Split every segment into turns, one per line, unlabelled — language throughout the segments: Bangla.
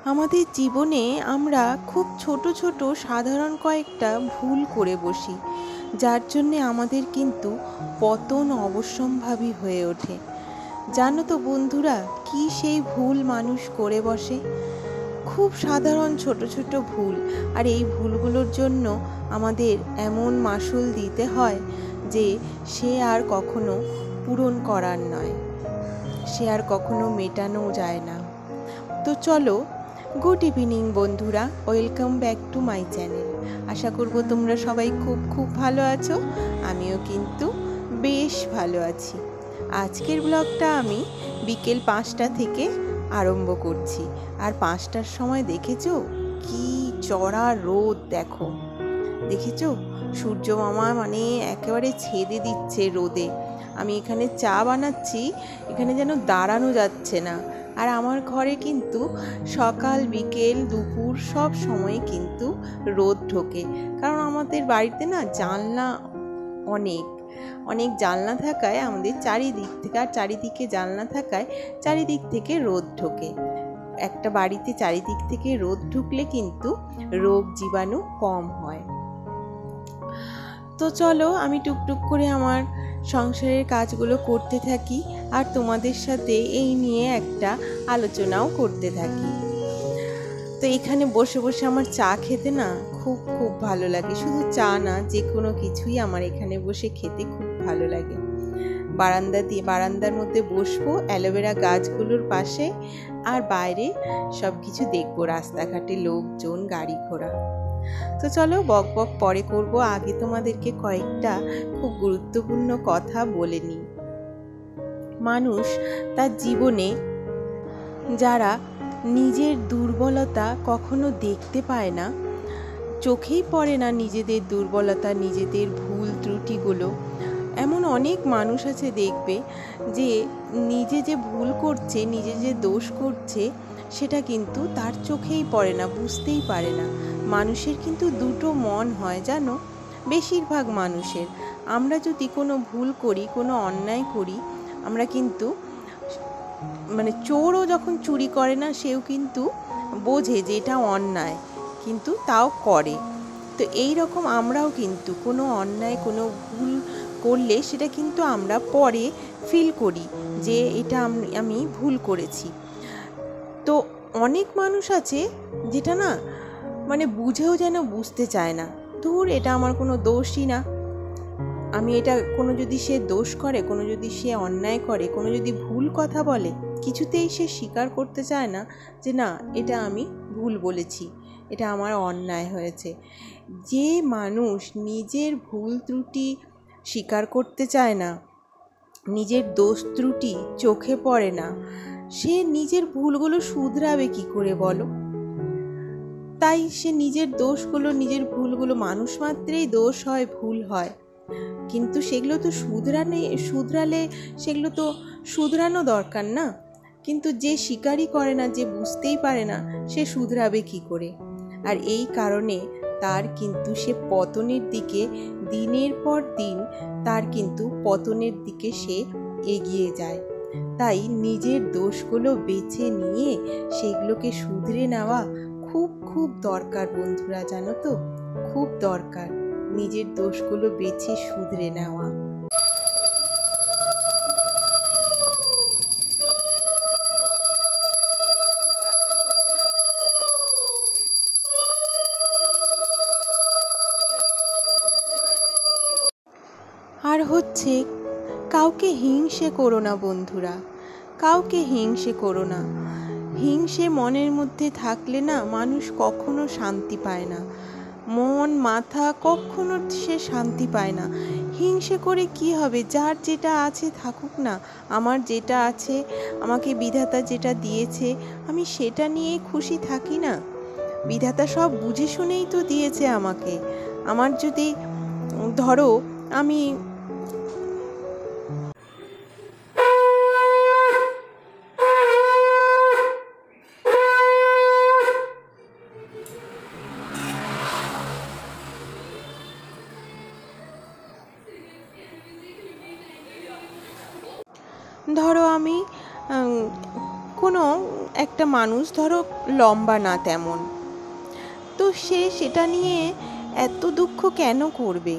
আমাদের জীবনে আমরা খুব ছোট ছোট সাধারণ কয়েকটা ভুল করে বসি, যার জন্যে আমাদের কিন্তু পতন অবশ্যম্ভাবী হয়ে ওঠে। জানো তো বন্ধুরা, কি সেই ভুল মানুষ করে বসে? খুব সাধারণ ছোট ছোট ভুল, আর এই ভুলগুলোর জন্য আমাদের এমন মাসুল দিতে হয় যে সে আর কখনো পূরণ করার নয়, সে আর কখনো মেটানো যায় না। তো চলো, গুড ইভিনিং বন্ধুরা, welcome back to my channel. আশা করব তোমরা সবাই খুব খুব ভালো আছো। আমিও কিন্তু বেশ ভালো আছি। আজকের ব্লগটা আমি বিকেল 5টা থেকে আরম্ভ করছি। আর 5টার সময় দেখেছো কি চড়া রোদ, দেখেছো সূর্য মামা মানে একেবারে ছেদে দিচ্ছে রোদে। আমি এখানে চা বানাচ্ছি, এখানে যেন দাঁড়ানো যাচ্ছে না। আর আমার ঘরে কিন্তু সকাল বিকেল দুপুর সব সময় কিন্তু রোদ ঢোকে, কারণ আমাদের বাড়িতে না জানলা অনেক অনেক জানলা থাকায় আমাদের চারিদিক থেকে, আর চারিদিকে জানলা থাকায় চারিদিক থেকে রোদ ঢোকে। একটা বাড়িতে চারিদিক থেকে রোদ ঢুকলে কিন্তু রোগ জীবাণু কম হয়। তো চলো, আমি টুকটুক করে আমার সংসারের কাজগুলো করতে থাকি, আর তোমাদের সাথে এই নিয়ে একটা আলোচনাও করতে থাকি। তো এখানে বসে বসে আমার চা খেতে না খুব খুব ভালো লাগে। শুধু চা না, যে কোনো কিছুই আমার এখানে বসে খেতে খুব ভালো লাগে। বারান্দার মধ্যে বসবো অ্যালোভেরা গাছগুলোর পাশে, আর বাইরে সব কিছু দেখবো, রাস্তাঘাটে লোকজন, গাড়ি ঘোড়া। তো চলো, বক বক পরে করব, আগে তোমাদেরকে কয়েকটা খুব গুরুত্বপূর্ণ কথা বলে নিই। মানুষ তার জীবনে যারা নিজের দুর্বলতা কখনো দেখতে পায় না, চোখেই পড়ে না নিজেদের দুর্বলতা, নিজেদের ভুল ত্রুটিগুলো, এমন অনেক মানুষ আছে দেখবে যে নিজে যে ভুল করছে, নিজে যে দোষ করছে, সেটা কিন্তু তার চোখেই পড়ে না, বুঝতেই পারে না। মানুষের কিন্তু দুটো মন হয় জানো, বেশিরভাগ মানুষের। আমরা যদি কোনো ভুল করি, কোনো অন্যায় করি, আমরা কিন্তু মানে চোরও যখন চুরি করে না, সেও কিন্তু বোঝে যে এটা অন্যায়, কিন্তু তাও করে। তো এই রকম আমরাও কিন্তু কোনো অন্যায়, কোনো ভুল করলে সেটা কিন্তু আমরা পরে ফিল করি যে এটা আমি ভুল করেছি। তো অনেক মানুষ আছে যেটা না মানে বুঝেও যেন বুঝতে চায় না, ধুর এটা আমার কোনো দোষই না। আমি এটা, কোনো যদি সে দোষ করে, কোনো যদি সে অন্যায় করে, কোনো যদি ভুল কথা বলে, কিছুতেই সে স্বীকার করতে চায় না যে না, এটা আমি ভুল বলেছি, এটা আমার অন্যায় হয়েছে। যে মানুষ নিজের ভুল ত্রুটি স্বীকার করতে চায় না, নিজের দোষ ত্রুটি চোখে পড়ে না, সে নিজের ভুলগুলো শুধরাবে কি করে বলো? তাই সে নিজের দোষগুলো, নিজের ভুলগুলো, মানুষ মাত্রেই দোষ হয়, ভুল হয়, কিন্তু সেগুলো তো শুধরালে সেগুলো তো শুধরানো দরকার না। কিন্তু যে স্বীকারই করে না, যে বুঝতেই পারে না, সে শুধরাবে কি করে? আর এই কারণে তার কিন্তু সে পতনের দিকে, দিনের পর দিন তার কিন্তু পতনের দিকে সে এগিয়ে যায়। তাই নিজের দোষগুলো বেছে নিয়ে সেগুলোকে শুধরে নেওয়া খুব খুব দরকার বন্ধুরা, জানো তো, খুব দরকার নিজের দোষগুলো বেছে শুধরে নেওয়া। আর হচ্ছে, কাউকে হিংসে করো না বন্ধুরা, কাউকে হিংসে করো না। হিংসে মনের মধ্যে থাকলে না মানুষ কখনো শান্তি পায় না, মন মাথা কখনো সে শান্তি পায় না। হিংসে করে কি হবে? যার যেটা আছে থাকুক না, আমার যেটা আছে, আমাকে বিধাতা যেটা দিয়েছে, আমি সেটা নিয়েই খুশি থাকি না। বিধাতা সব বুঝে শুনেই তো দিয়েছে আমাকে। আমার যদি ধরো আমি কোনো একটা মানুষ ধরো লম্বা না তেমন, তো সে সেটা নিয়ে এত দুঃখ কেন করবে?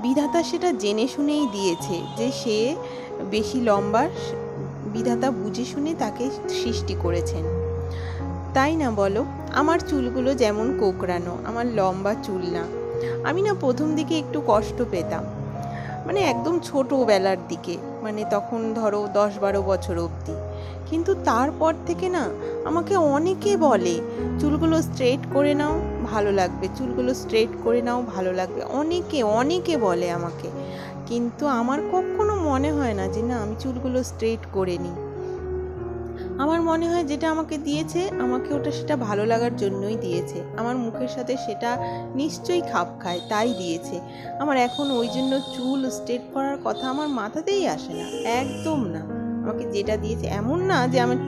বিধাতা সেটা জেনে শুনেই দিয়েছে যে সে বেশি লম্বা, বিধাতা বুঝে শুনে তাকে সৃষ্টি করেছেন, তাই না বলো? আমার চুলগুলো যেমন কোঁকড়ানো, আমার লম্বা চুল না। আমি না প্রথম দিকে একটু কষ্ট পেতাম, মানে একদম ছোটোবেলার দিকে, মানে তখন ধরো 10-12 বছর অবধি। কিন্তু তারপর থেকে না আমাকে অনেকে বলে চুলগুলো স্ট্রেট করে নাও ভালো লাগবে, চুলগুলো স্ট্রেট করে নাও ভালো লাগবে, অনেকে অনেকে বলে আমাকে। কিন্তু আমার কখনো মনে হয় না যে না আমি চুলগুলো স্ট্রেট করে নিই। আমার মনে হয় যেটা আমাকে দিয়েছে, আমাকে ওটা সেটা ভালো লাগার জন্যই দিয়েছে, আমার মুখের সাথে সেটা নিশ্চয়ই খাপ খায় তাই দিয়েছে। আমার এখন ওই জন্য চুল স্ট্রেট করার কথা আমার মাথাতেই আসে না, একদম না। আমাকে যেটা দিয়েছে, এমন না যে আমার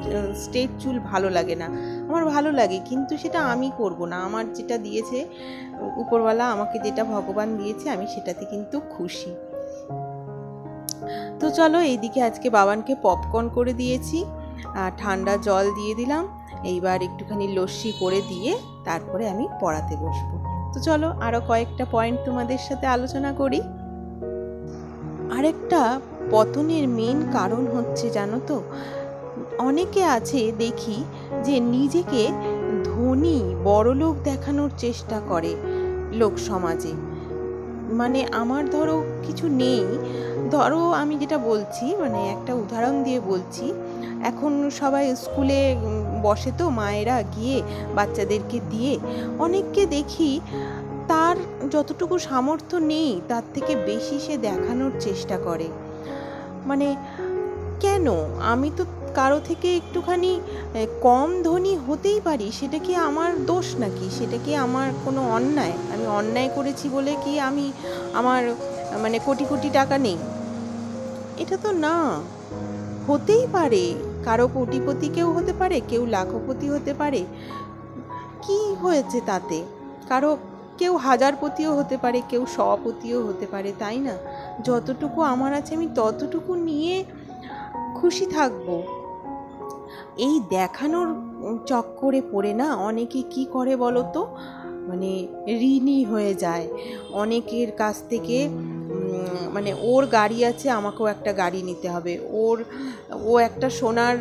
স্ট্রেট চুল ভালো লাগে না, আমার ভালো লাগে, কিন্তু সেটা আমি করব না। আমার যেটা দিয়েছে উপরওয়ালা, আমাকে যেটা ভগবান দিয়েছে, আমি সেটাতে কিন্তু খুশি। তো চলো, এইদিকে আজকে বাবানকে পপকর্ন করে দিয়েছি, ঠান্ডা জল দিয়ে দিলাম, এইবার একটুখানি লস্যি করে দিয়ে তারপরে আমি পড়াতে বসবো। তো চলো আরও কয়েকটা পয়েন্ট তোমাদের সাথে আলোচনা করি। আরেকটা পতনের মেন কারণ হচ্ছে, জানো তো, অনেকে আছে দেখি যে নিজেকে ধনী বড়লোক দেখানোর চেষ্টা করে লোক সমাজে। মানে আমার ধরো কিছু নেই, ধরো আমি যেটা বলছি, মানে একটা উদাহরণ দিয়ে বলছি, এখন সবাই স্কুলে বসে তো মায়েরা গিয়ে বাচ্চাদেরকে দিয়ে, অনেককে দেখি তার যতটুকু সামর্থ্য নেই তার থেকে বেশি সে দেখানোর চেষ্টা করে। মানে কেন? আমি তো কারো থেকে একটুখানি কম ধনী হতেই পারি, সেটা কি আমার দোষ নাকি? সেটা কি আমার কোনো অন্যায়? আমি অন্যায় করেছি বলে কি আমি আমার মানে কোটি কোটি টাকা নেই? এটা তো না, হতেই পারে কারো কোটিপতি, কেউ হতে পারে, কেউ লাখপতি হতে পারে, কি হয়েছে তাতে? কেউ হাজারপতিও হতে পারে, কেউ শপতিও হতে পারে, তাই না? যতটুকু আমার আছে আমি ততটুকু নিয়ে খুশি থাকবো। এই দেখানোর চক্করে পড়ে না অনেকে কি করে বলো তো, মানে ঋণী হয়ে যায় অনেকের কাছ থেকে। মানে ওর গাড়ি আছে, আমাকেও একটা গাড়ি নিতে হবে, ও একটা সোনার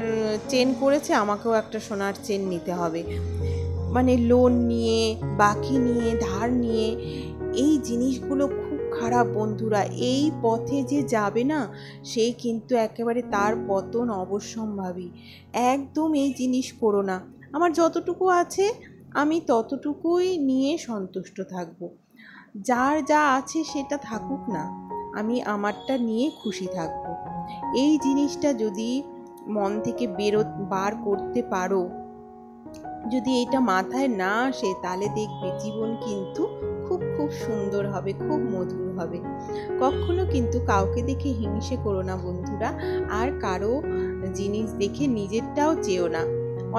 চেন করেছে, আমাকেও একটা সোনার চেন নিতে হবে। মানে লোন নিয়ে, বাকি নিয়ে, ধার নিয়ে, এই জিনিসগুলো খুব খারাপ বন্ধুরা। এই পথে যে যাবে না, সেই কিন্তু একেবারে তার পতন অবশ্যম্ভাবী। একদম এই জিনিস করো না। আমার যতটুকু আছে আমি ততটুকুই নিয়ে সন্তুষ্ট থাকবো। যার যা আছে সেটা থাকুক না, আমি আমারটা নিয়ে খুশি থাকবো। এই জিনিসটা যদি মন থেকে বার করতে পারো, যদি এটা মাথায় না আসে, তাহলে দেখবে জীবন কিন্তু খুব খুব সুন্দর হবে, খুব মধুর হবে। কখনো কিন্তু কাউকে দেখে হিংসে করো না বন্ধুরা, আর কারো জিনিস দেখে নিজেরটাও চেও না।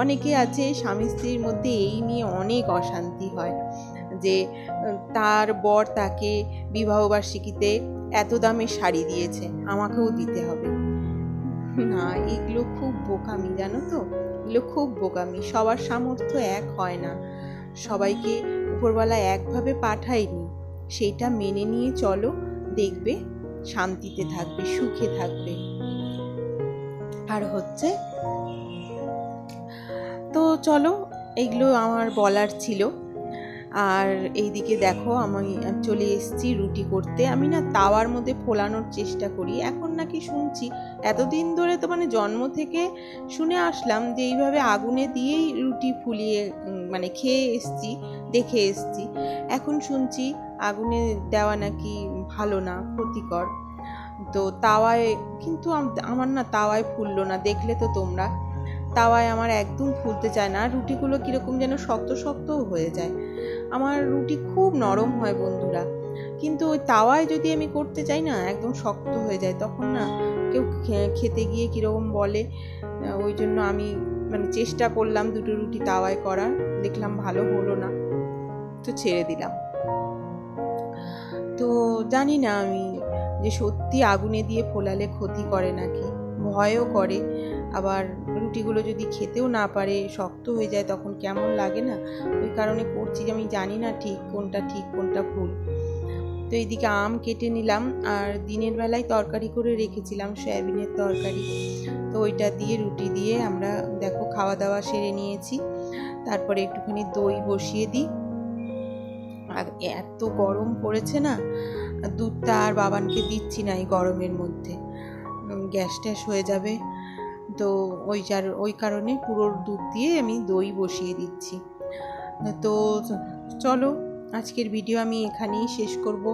অনেকে আছে স্বামী স্ত্রীর মধ্যে এই নিয়ে অনেক অশান্তি হয়, যে তার বর তাকে বিবাহবার্ষিকীতে এত দামের শাড়ি দিয়েছে, আমাকেও দিতে হবে। না, এগুলো খুব বোকামি, জানো তো, এগুলো খুব বোকামি। সবার সামর্থ্য এক হয় না, সবাইকে উপরওয়ালা একভাবে পাঠায়নি, সেইটা মেনে নিয়ে চলো, দেখবে শান্তিতে থাকবে, সুখে থাকবে। আর হচ্ছে, তো চলো, এগুলো আমার বলার ছিল। আর এইদিকে দেখো, আমি চলে এসেছি রুটি করতে। আমি না তাওয়ার মধ্যে ফোলানোর চেষ্টা করি, এখন নাকি শুনছি, এতদিন ধরে তো মানে জন্ম থেকে শুনে আসলাম যে এইভাবে আগুনে দিয়েই রুটি ফুলিয়ে মানে খেয়ে এসছি, দেখে এসছি। এখন শুনছি আগুনে দেওয়া নাকি ভালো না, ক্ষতিকর। তো তাওয়ায়, কিন্তু আমার না তাওয়ায় ফুললো না, দেখলে তো তোমরা, তাওয়ায় আমার একদম ফুলতে চায় না, রুটিগুলো কীরকম যেন শক্ত শক্তও হয়ে যায়। আমার রুটি খুব নরম হয় বন্ধুরা, কিন্তু ওই তাওয়ায় যদি আমি করতে চাই না, একদম শক্ত হয়ে যায়, তখন না কেউ খেতে গিয়ে কীরকম বলে। ওই জন্য আমি মানে চেষ্টা করলাম দুটো রুটি তাওয়ায় করার, দেখলাম ভালো হলো না, তো ছেড়ে দিলাম। তো জানি না আমি যে সত্যি আগুনে দিয়ে ফোলালে ক্ষতি করে নাকি, ভয়ও করে। আবার রুটিগুলো যদি খেতেও না পারে, শক্ত হয়ে যায়, তখন কেমন লাগে না। ওই কারণে করছি, যে আমি জানি না ঠিক কোনটা ভুল। তো এইদিকে আম কেটে নিলাম, আর দিনের বেলায় তরকারি করে রেখেছিলাম সয়াবিনের তরকারি, তো ওইটা দিয়ে রুটি দিয়ে আমরা দেখো খাওয়া দাওয়া সেরে নিয়েছি। তারপরে একটুখানি দই বসিয়ে দিই। আর এত গরম পড়েছে না, দুধটা আর বাবানকে দিচ্ছি না এই গরমের মধ্যে, গ্যাস ট্যাস হয়ে যাবে। তো ওই কারণে পুরো দুধ দিয়ে আমি দই বসিয়ে দিচ্ছি। তো চলো, আজকের ভিডিও আমি এখানেই শেষ করব।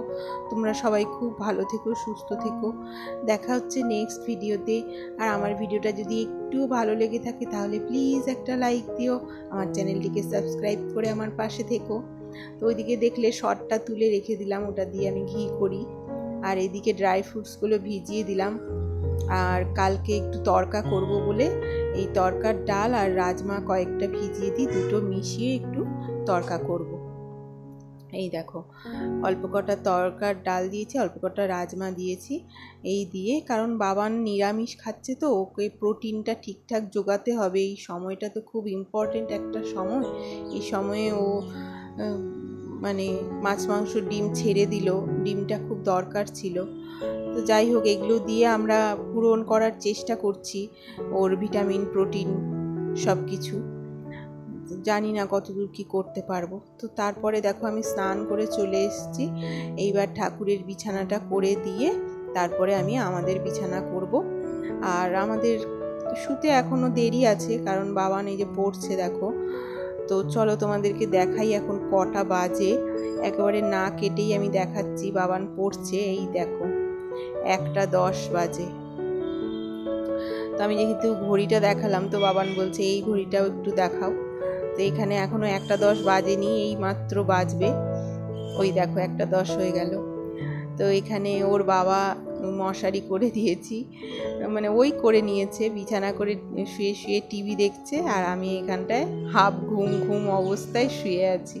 তোমরা সবাই খুব ভালো থেকো, সুস্থ থেকো। দেখা হচ্ছে নেক্সট ভিডিওতে। আর আমার ভিডিওটা যদি একটু ভালো লেগে থাকে তাহলে প্লিজ একটা লাইক দিও, আমার চ্যানেলটিকে সাবস্ক্রাইব করে আমার পাশে থেকো। তো ওইদিকে দেখলে শর্টটা তুলে রেখে দিলাম, ওটা দিয়ে আমি ঘি করি। আর এদিকে ড্রাই ফ্রুটসগুলো ভিজিয়ে দিলাম। আর কালকে একটু তড়কা করব বলে এই তড়কার ডাল আর রাজমা কয়েকটা ভিজিয়ে দিই, দুটো মিশিয়ে একটু তড়কা করব। এই দেখো অল্প কটা তড়কার ডাল দিয়েছি, অল্প কটা রাজমা দিয়েছি। এই দিয়ে, কারণ বাবান নিরামিষ খাচ্ছে, তো ওকে প্রোটিনটা ঠিকঠাক জোগাতে হবে। এই সময়টা তো খুব ইম্পর্টেন্ট একটা সময়। এই সময়ে ও মানে মাছ মাংস ডিম ছেড়ে দিল, ডিমটা খুব দরকার ছিল। তো যাই হোক, এগুলো দিয়ে আমরা পূরণ করার চেষ্টা করছি ওর ভিটামিন, প্রোটিন সব কিছু। জানি না কতদূর কি করতে পারবো। তো তারপরে দেখো আমি স্নান করে চলে এসেছি। এইবার ঠাকুরের বিছানাটা করে দিয়ে তারপরে আমি আমাদের বিছানা করব। আর আমাদের শুতে এখনও দেরি আছে, কারণ বাবা এই যে পড়ছে দেখো। তো চলো তোমাদেরকে দেখাই এখন কটা বাজে, একেবারে না কেটেই আমি দেখাচ্ছি। বাবান পড়ছে, এই দেখো 1:10 বাজে। তো আমি যেহেতু ঘড়িটা দেখালাম, তো বাবান বলছে এই ঘড়িটাও একটু দেখাও। তো এখানে এখনো 1:10 বাজেনি, এই মাত্র বাজবে। ওই দেখো 1:10 হয়ে গেল। তো এখানে ওর বাবা মশারি করে দিয়েছি, মানে ওই করে নিয়েছে, বিছানা করে শুয়ে শুয়ে টিভি দেখছে, আর আমি এখানটায় হাফ ঘুম অবস্থায় শুয়ে আছি।